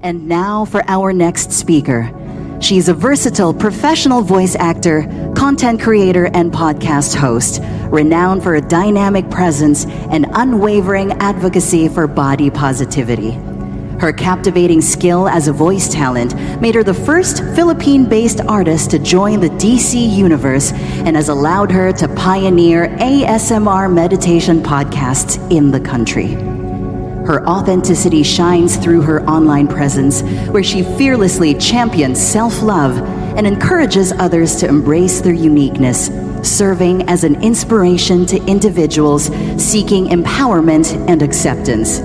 And now for our next speaker. She's a versatile professional voice actor, content creator, and podcast host, renowned for a dynamic presence and unwavering advocacy for body positivity. Her captivating skill as a voice talent made her the first Philippine-based artist to join the DC universe and has allowed her to pioneer ASMR meditation podcasts in the country. Her authenticity shines through her online presence, where she fearlessly champions self-love and encourages others to embrace their uniqueness, serving as an inspiration to individuals seeking empowerment and acceptance.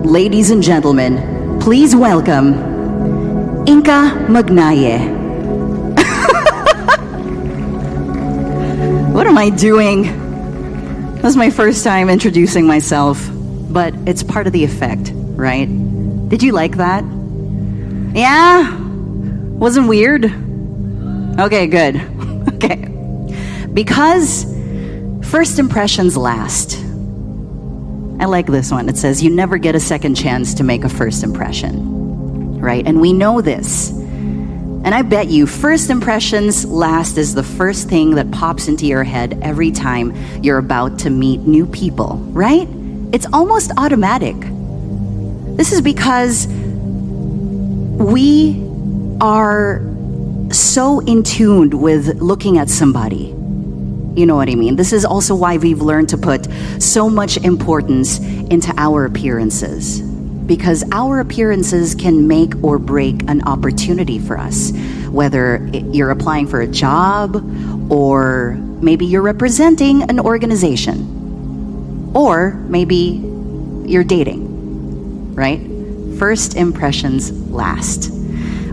Ladies and gentlemen, please welcome Inka Magnaye. What am I doing? This is my first time introducing myself, but it's part of the effect, right? Did you like that? Yeah? Wasn't weird? Okay, good. Okay. Because first impressions last. I like this one. It says you never get a second chance to make a first impression, right? And we know this. And I bet you first impressions last is the first thing that pops into your head every time you're about to meet new people, right? It's almost automatic. This is because we are so in tune with looking at somebody. You know what I mean? This is also why we've learned to put so much importance into our appearances. Because our appearances can make or break an opportunity for us. Whether you're applying for a job, or maybe you're representing an organization. Or maybe you're dating, right? First impressions last.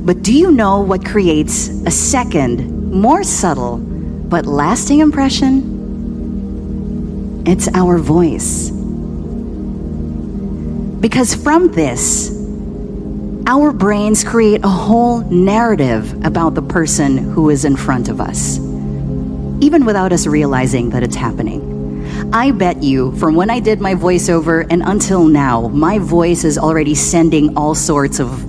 But do you know what creates a second, more subtle, but lasting impression? It's our voice. Because from this, our brains create a whole narrative about the person who is in front of us, even without us realizing that it's happening. I bet you, from when I did my voiceover and until now, my voice is already sending all sorts of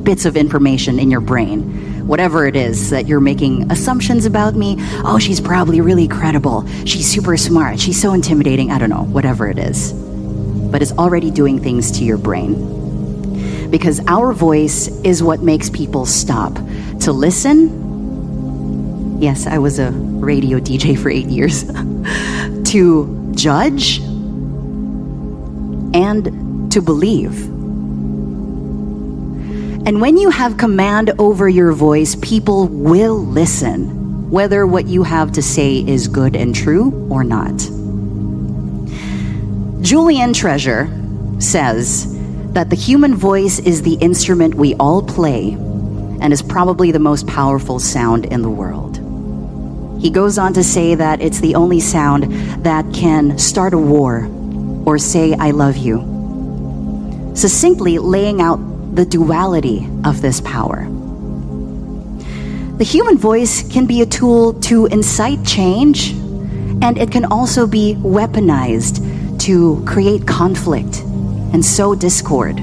bits of information in your brain. Whatever it is that you're making assumptions about me. Oh, she's probably really credible. She's super smart. She's so intimidating. I don't know, whatever it is. But it's already doing things to your brain. Because our voice is what makes people stop to listen. Yes, I was a radio DJ for 8 years. To judge and to believe. And when you have command over your voice, people will listen, whether what you have to say is good and true or not. Julian Treasure says that the human voice is the instrument we all play and is probably the most powerful sound in the world. He goes on to say that it's the only sound that can start a war or say, I love you. Succinctly laying out the duality of this power. The human voice can be a tool to incite change, and it can also be weaponized to create conflict and sow discord.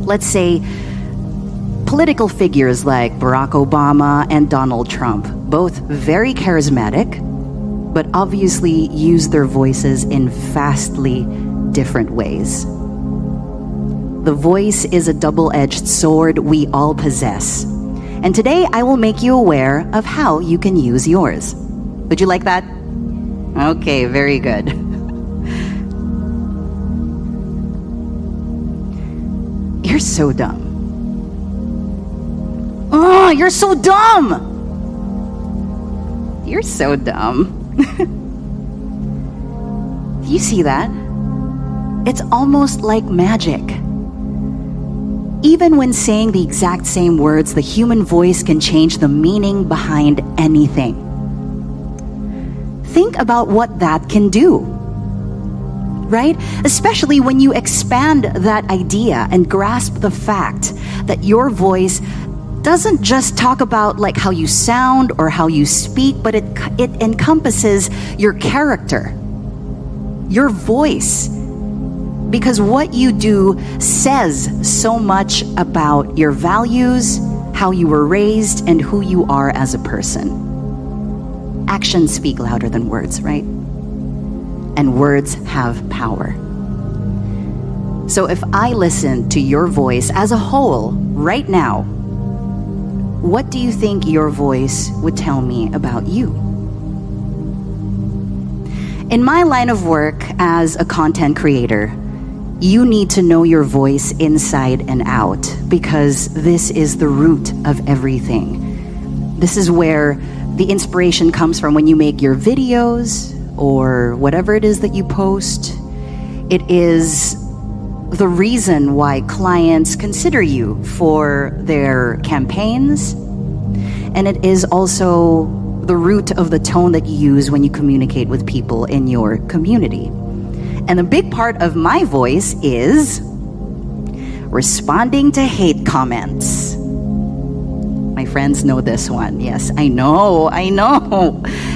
Let's say political figures like Barack Obama and Donald Trump, both very charismatic, but obviously use their voices in vastly different ways. The voice is a double-edged sword we all possess. And today I will make you aware of how you can use yours. Would you like that? Okay, very good. You're so dumb. Oh, you're so dumb! You're so dumb. Do you see that? It's almost like magic. Even when saying the exact same words, the human voice can change the meaning behind anything. Think about what that can do, right? Especially when you expand that idea and grasp the fact that your voice doesn't just talk about like how you sound or how you speak, but it encompasses your character. Your voice Because what you do says so much about your values, how you were raised, and who you are as a person. Actions speak louder than words, right? And words have power. So if I listen to your voice as a whole right now, what do you think your voice would tell me about you? In my line of work as a content creator, you need to know your voice inside and out, because this is the root of everything. This is where the inspiration comes from when you make your videos or whatever it is that you post. It is the reason why clients consider you for their campaigns. And it is also the root of the tone that you use when you communicate with people in your community. And a big part of my voice is responding to hate comments. My friends know this one. Yes, I know.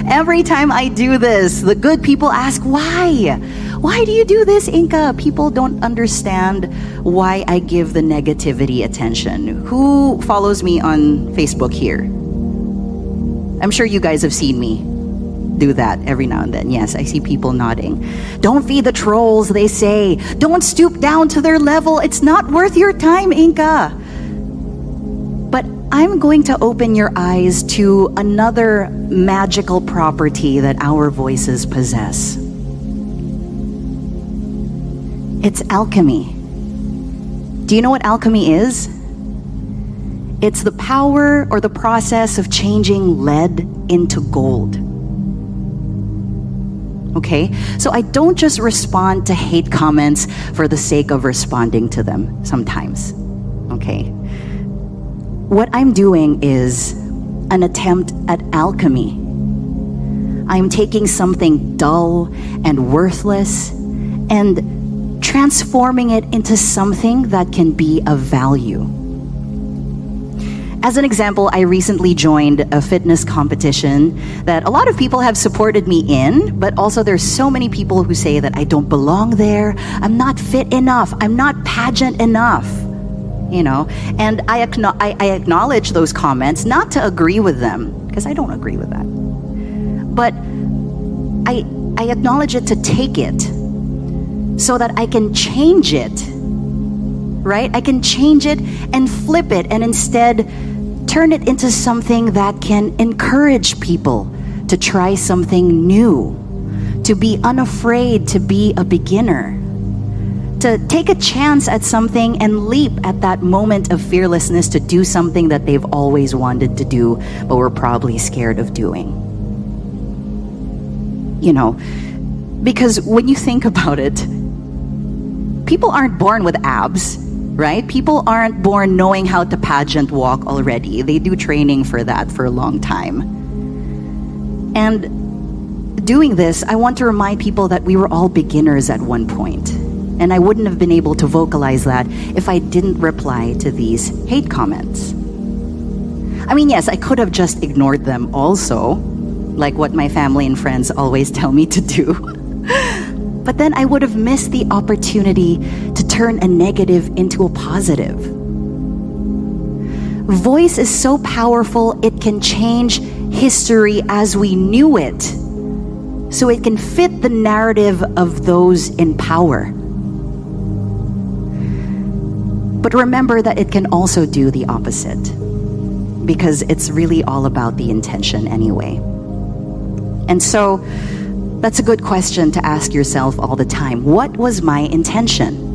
Every time I do this, the good people ask, why? Why do you do this, Inka? People don't understand why I give the negativity attention. Who follows me on Facebook here? I'm sure you guys have seen me do that every now and then. Yes, I see people nodding. Don't feed the trolls, they say. Don't stoop down to their level. It's not worth your time, Inka. But I'm going to open your eyes to another magical property that our voices possess. It's alchemy. Do you know what alchemy is? It's the power or the process of changing lead into gold. Okay? So I don't just respond to hate comments for the sake of responding to them sometimes. Okay? What I'm doing is an attempt at alchemy. I'm taking something dull and worthless and transforming it into something that can be of value. As an example, I recently joined a fitness competition that a lot of people have supported me in, but also there's so many people who say that I don't belong there, I'm not fit enough, I'm not pageant enough, you know? And I acknowledge those comments, not to agree with them, because I don't agree with that. But I acknowledge it to take it so that I can change it, right? I can change it and flip it and instead turn it into something that can encourage people to try something new, to be unafraid to be a beginner, to take a chance at something and leap at that moment of fearlessness to do something that they've always wanted to do, but were probably scared of doing. You know, because when you think about it, people aren't born with abs, right? People aren't born knowing how to pageant walk already. They do training for that for a long time. And doing this, I want to remind people that we were all beginners at one point. And I wouldn't have been able to vocalize that if I didn't reply to these hate comments. I mean, yes, I could have just ignored them also, like what my family and friends always tell me to do. But then I would have missed the opportunity to turn a negative into a positive. Voice is so powerful, it can change history as we knew it, so it can fit the narrative of those in power. But remember that it can also do the opposite, because it's really all about the intention anyway. And so, that's a good question to ask yourself all the time. What was my intention?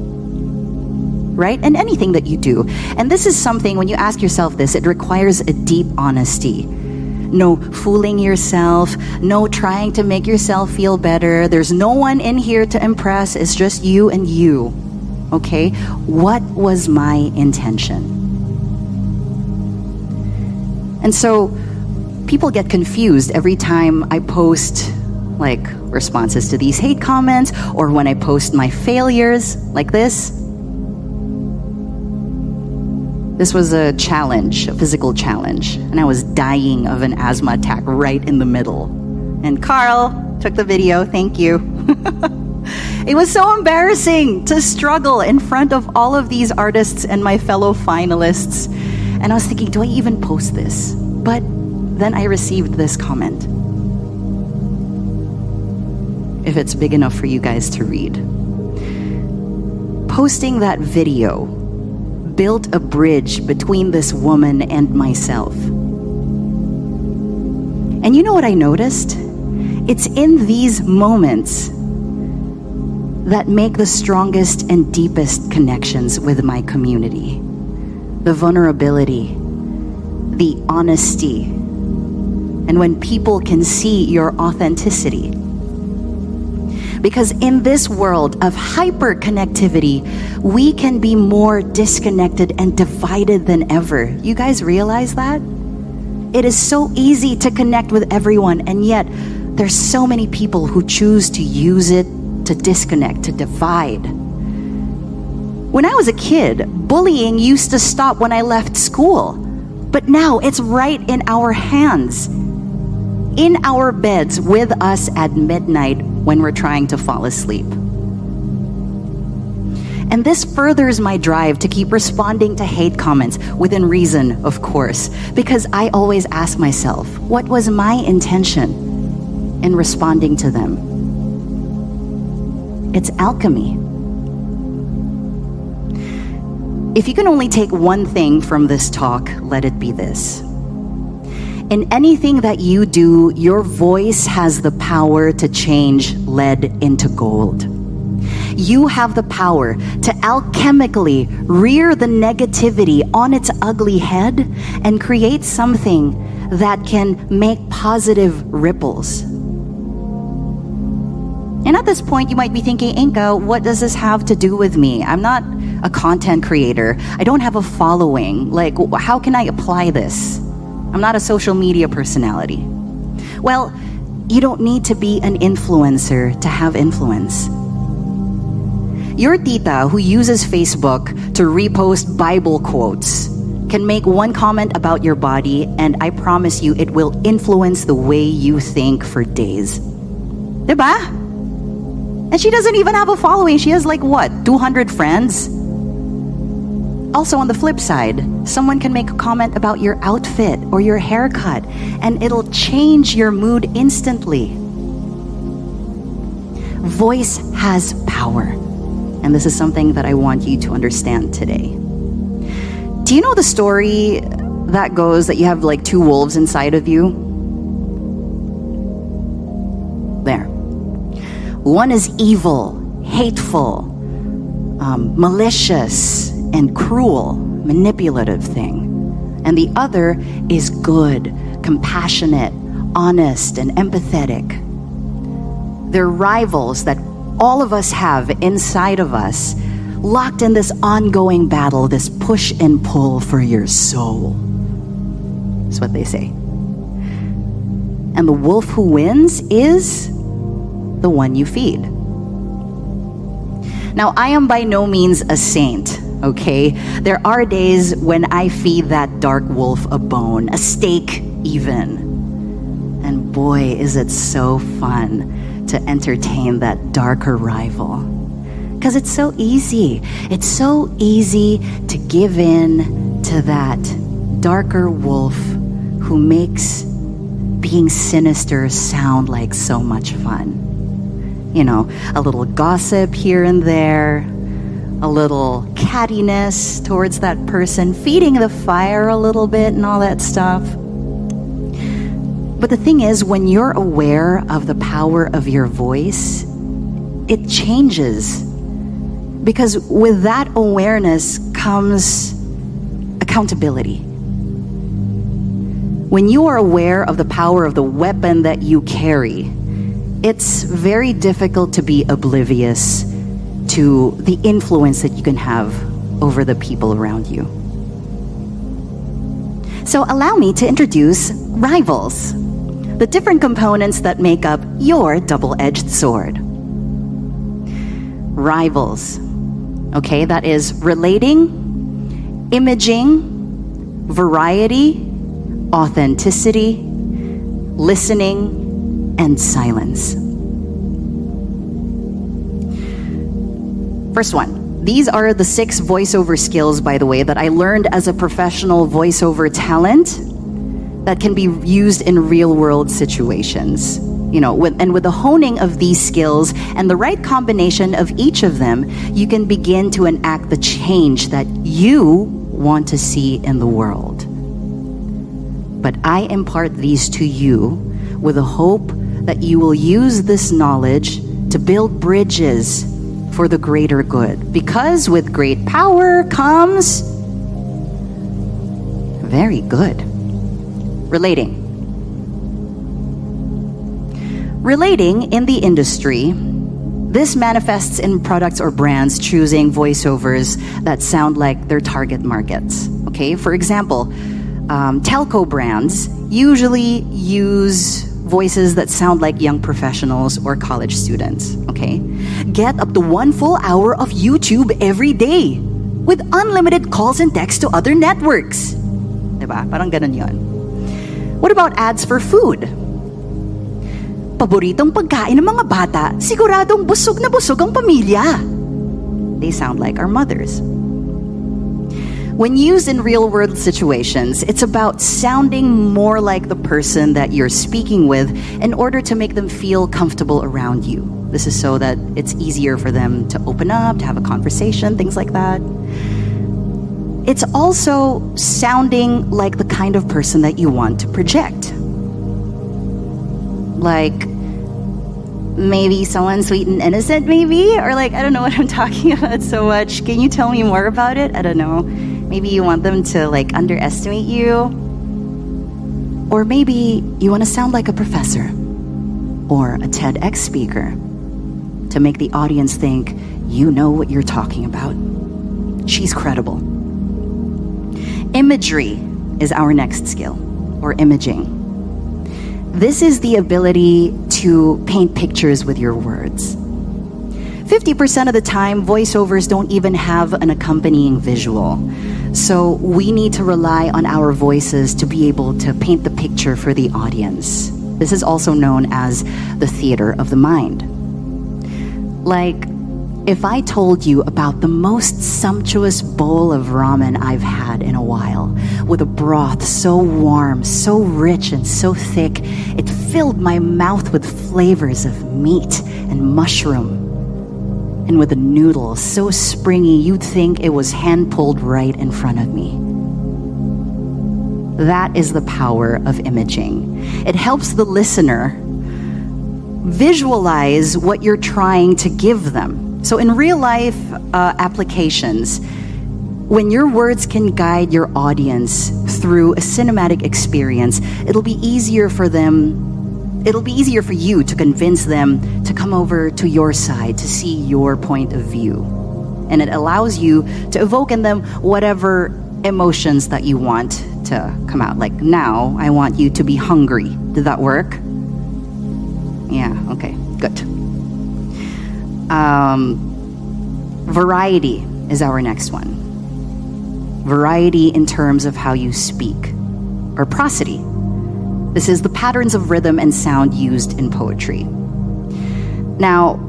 Right? And anything that you do. And this is something, when you ask yourself this, it requires a deep honesty. No fooling yourself, no trying to make yourself feel better. There's no one in here to impress, it's just you and you. Okay? What was my intention? And so, people get confused every time I post like responses to these hate comments, or when I post my failures like this. This was a challenge, a physical challenge, and I was dying of an asthma attack right in the middle. And Carl took the video, thank you. It was so embarrassing to struggle in front of all of these artists and my fellow finalists. And I was thinking, do I even post this? But then I received this comment. If it's big enough for you guys to read. Posting that video built a bridge between this woman and myself. And you know what I noticed? It's in these moments that make the strongest and deepest connections with my community. The vulnerability, the honesty, and when people can see your authenticity. Because in this world of hyper-connectivity, we can be more disconnected and divided than ever. You guys realize that? It is so easy to connect with everyone, and yet there's so many people who choose to use it to disconnect, to divide. When I was a kid, bullying used to stop when I left school. But now it's right in our hands, in our beds with us at midnight when we're trying to fall asleep. And this furthers my drive to keep responding to hate comments within reason, of course, because I always ask myself, what was my intention in responding to them? It's alchemy. If you can only take one thing from this talk, let it be this. In anything that you do, your voice has the power to change lead into gold. You have the power to alchemically rear the negativity on its ugly head and create something that can make positive ripples. And at this point, you might be thinking, Inka, what does this have to do with me? I'm not a content creator. I don't have a following. Like, how can I apply this? I'm not a social media personality. Well, you don't need to be an influencer to have influence. Your tita who uses Facebook to repost Bible quotes can make one comment about your body, and I promise you it will influence the way you think for days. Diba? And she doesn't even have a following. She has like what, 200 friends? Also on the flip side, someone can make a comment about your outfit or your haircut, and it'll change your mood instantly. Voice has power, and this is something that I want you to understand today. Do you know the story that goes that you have like two wolves inside of you? There. One is evil, hateful, malicious, and cruel, manipulative thing. And the other is good, compassionate, honest, and empathetic. They're rivals that all of us have inside of us, locked in this ongoing battle, this push and pull for your soul. That's what they say. And the wolf who wins is the one you feed. Now, I am by no means a saint. Okay, there are days when I feed that dark wolf a bone, a steak even. And boy, is it so fun to entertain that darker rival. Because it's so easy. It's so easy to give in to that darker wolf who makes being sinister sound like so much fun. You know, a little gossip here and there, a little cattiness towards that person, feeding the fire a little bit and all that stuff. But the thing is, when you're aware of the power of your voice, it changes. Because with that awareness comes accountability. When you are aware of the power of the weapon that you carry, it's very difficult to be oblivious to the influence that you can have over the people around you. So allow me to introduce rivals, the different components that make up your double-edged sword. Rivals, okay, that is relating, imaging, variety, authenticity, listening, and silence. First one. These are the 6 voiceover skills, by the way, that I learned as a professional voiceover talent that can be used in real-world situations. With the honing of these skills and the right combination of each of them, you can begin to enact the change that you want to see in the world. But I impart these to you with the hope that you will use this knowledge to build bridges for the greater good. Because with great power comes very good. Relating. Relating in the industry, this manifests in products or brands choosing voiceovers that sound like their target markets. Okay, for example, telco brands usually use voices that sound like young professionals or college students. Okay, get up to 1 full hour of YouTube every day with unlimited calls and texts to other networks. Diba? Parang ganun yun. What about ads for food? Paboritong pagkain ng mga bata, siguradong busog na busog ang pamilya. They sound like our mothers. When used in real-world situations, it's about sounding more like the person that you're speaking with in order to make them feel comfortable around you. This is so that it's easier for them to open up, to have a conversation, things like that. It's also sounding like the kind of person that you want to project. Like, maybe someone sweet and innocent, maybe? Or I don't know what I'm talking about so much. Can you tell me more about it? I don't know. Maybe you want them to underestimate you. Or maybe you want to sound like a professor or a TEDx speaker to make the audience think you know what you're talking about. She's credible. Imagery is our next skill, or imaging. This is the ability to paint pictures with your words. 50% of the time, voiceovers don't even have an accompanying visual. So we need to rely on our voices to be able to paint the picture for the audience. This is also known as the theater of the mind. Like, if I told you about the most sumptuous bowl of ramen I've had in a while, with a broth so warm, so rich, and so thick, it filled my mouth with flavors of meat and mushroom. And with the noodles so springy, you'd think it was hand-pulled right in front of me. That is the power of imaging. It helps the listener visualize what you're trying to give them. So in real life applications, when your words can guide your audience through a cinematic experience, it'll be easier for you to convince them to come over to your side, to see your point of view. And it allows you to evoke in them whatever emotions that you want to come out. Like, now, I want you to be hungry. Did that work? Yeah, okay, good. Variety is our next one. Variety in terms of how you speak, or prosody. This is the patterns of rhythm and sound used in poetry. Now,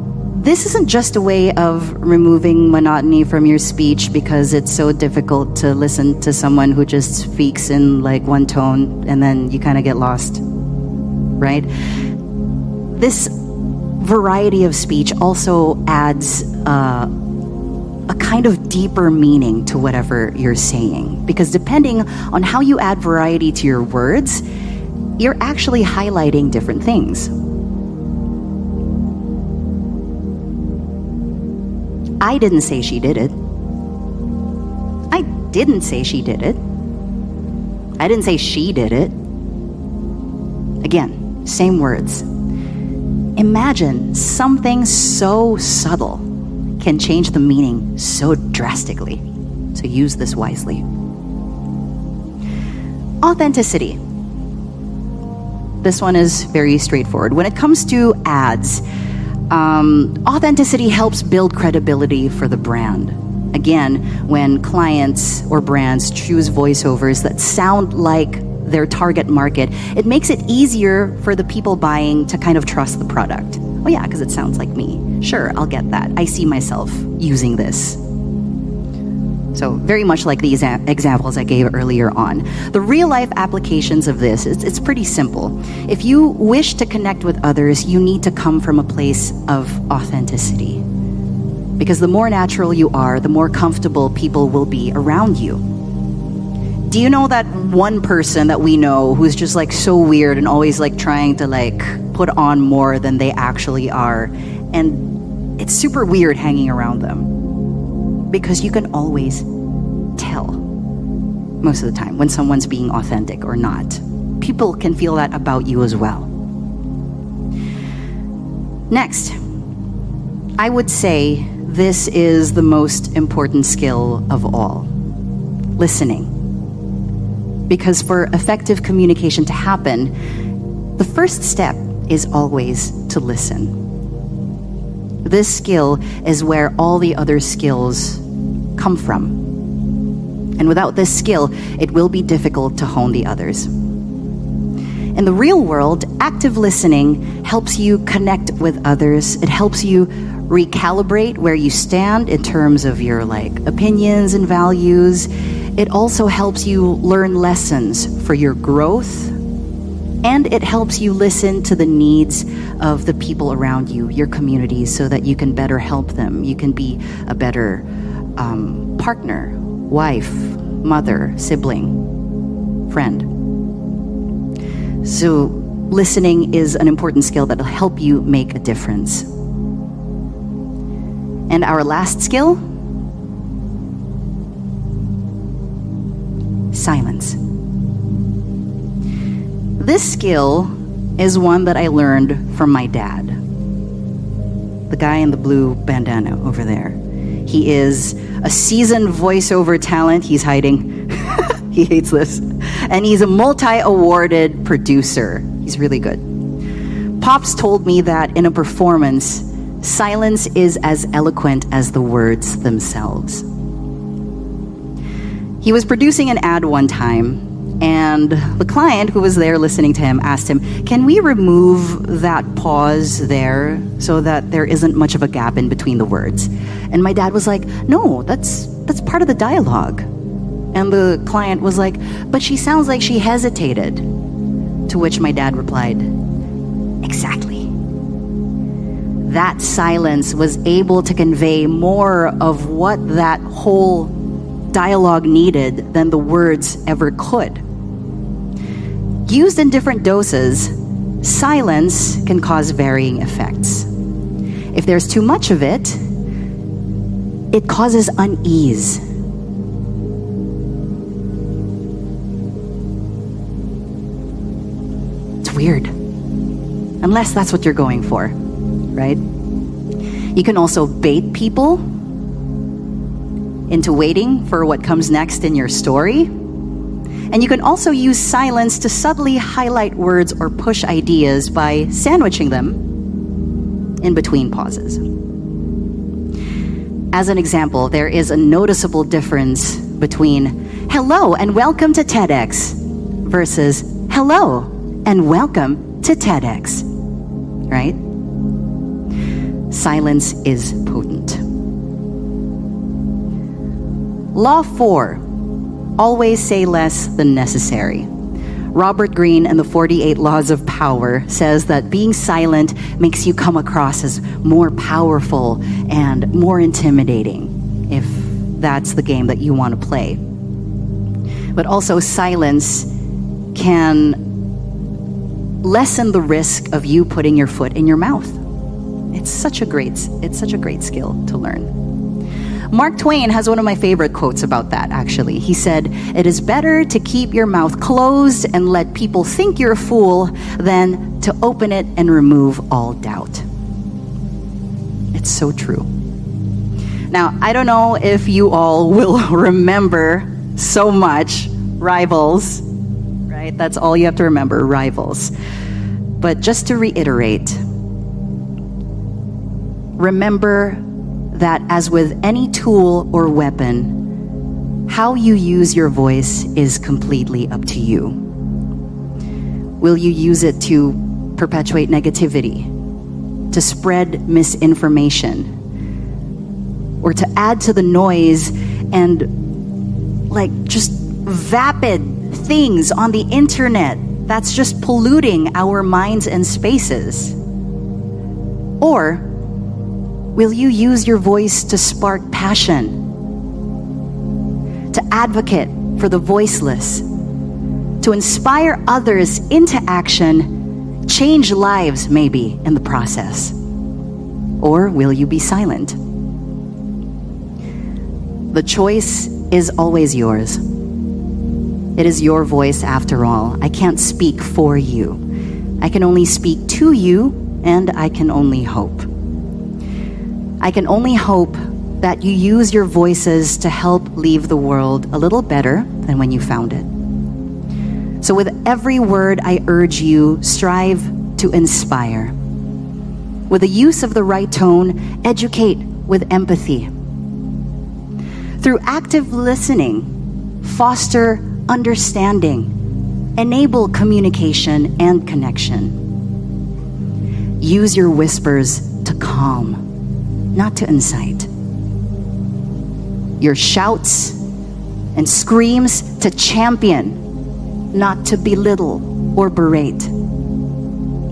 this isn't just a way of removing monotony from your speech because it's so difficult to listen to someone who just speaks in one tone and then you kind of get lost, right? This variety of speech also adds a kind of deeper meaning to whatever you're saying, because depending on how you add variety to your words, you're actually highlighting different things. I didn't say she did it. I didn't say she did it. I didn't say she did it. Again, same words. Imagine something so subtle can change the meaning so drastically. So use this wisely. Authenticity. This one is very straightforward. When it comes to ads, authenticity helps build credibility for the brand. Again, when clients or brands choose voiceovers that sound like their target market, it makes it easier for the people buying to kind of trust the product. Oh yeah, because it sounds like me. Sure, I'll get that. I see myself using this. So very much like these examples I gave earlier on. The real life applications of this, it's pretty simple. If you wish to connect with others, you need to come from a place of authenticity. Because the more natural you are, the more comfortable people will be around you. Do you know that one person that we know who's just like so weird and always like trying to like put on more than they actually are? And it's super weird hanging around them because you can always tell most of the time when someone's being authentic or not. People can feel that about you as well. Next, I would say this is the most important skill of all: listening. Because for effective communication to happen, the first step is always to listen. This skill is where all the other skills come from. And without this skill, it will be difficult to hone the others. In the real world, active listening helps you connect with others. It helps you recalibrate where you stand in terms of your opinions and values. It also helps you learn lessons for your growth, and it helps you listen to the needs of the people around you, your communities, so that you can better help them. You can be a better partner, wife, mother, sibling, friend. So listening is an important skill that will help you make a difference. And our last skill, silence. This skill is one that I learned from my dad, the guy in the blue bandana over there. He is a seasoned voiceover talent. He's hiding. He hates this. And he's a multi-awarded producer. He's really good. Pops told me that in a performance, silence is as eloquent as the words themselves. He was producing an ad one time, and the client who was there listening to him asked him, "Can we remove that pause there so that there isn't much of a gap in between the words?" And my dad was like, "No, that's part of the dialogue." And the client was like, "But she sounds like she hesitated." To which my dad replied, "Exactly." That silence was able to convey more of what that whole dialogue needed than the words ever could. Used in different doses, silence can cause varying effects. If there's too much of it, it causes unease. It's weird. Unless that's what you're going for, right? You can also bait people into waiting for what comes next in your story. And you can also use silence to subtly highlight words or push ideas by sandwiching them in between pauses. As an example, there is a noticeable difference between "Hello and welcome to TEDx" versus "Hello and welcome to TEDx," right? Silence is potent. Law 4, always say less than necessary. Robert Greene and the 48 Laws of Power says that being silent makes you come across as more powerful and more intimidating, if that's the game that you want to play. But also silence can lessen the risk of you putting your foot in your mouth. It's such a great skill to learn. Mark Twain has one of my favorite quotes about that, actually. He said, "It is better to keep your mouth closed and let people think you're a fool than to open it and remove all doubt." It's so true. Now, I don't know if you all will remember so much Rivals, right? That's all you have to remember, Rivals. But just to reiterate, remember that as with any tool or weapon, how you use your voice is completely up to you. Will you use it to perpetuate negativity, to spread misinformation or to add to the noise and just vapid things on the internet that's just polluting our minds and spaces? Or will you use your voice to spark passion, to advocate for the voiceless, to inspire others into action, change lives maybe in the process? Or will you be silent? The choice is always yours. It is your voice after all. I can't speak for you. I can only speak to you, and I can only hope. I can only hope that you use your voices to help leave the world a little better than when you found it. So with every word, I urge you, strive to inspire. With the use of the right tone, educate with empathy. Through active listening, foster understanding, enable communication and connection. Use your whispers to calm, not to incite. Your shouts and screams to champion, not to belittle or berate.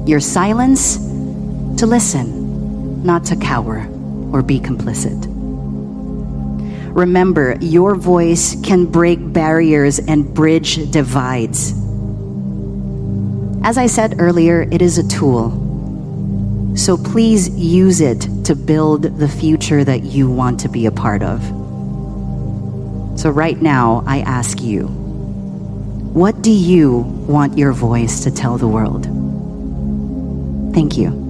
Your silence to listen, not to cower or be complicit. Remember, your voice can break barriers and bridge divides. As I said earlier, it is a tool. So please use it to build the future that you want to be a part of. So right now, I ask you, what do you want your voice to tell the world? Thank you.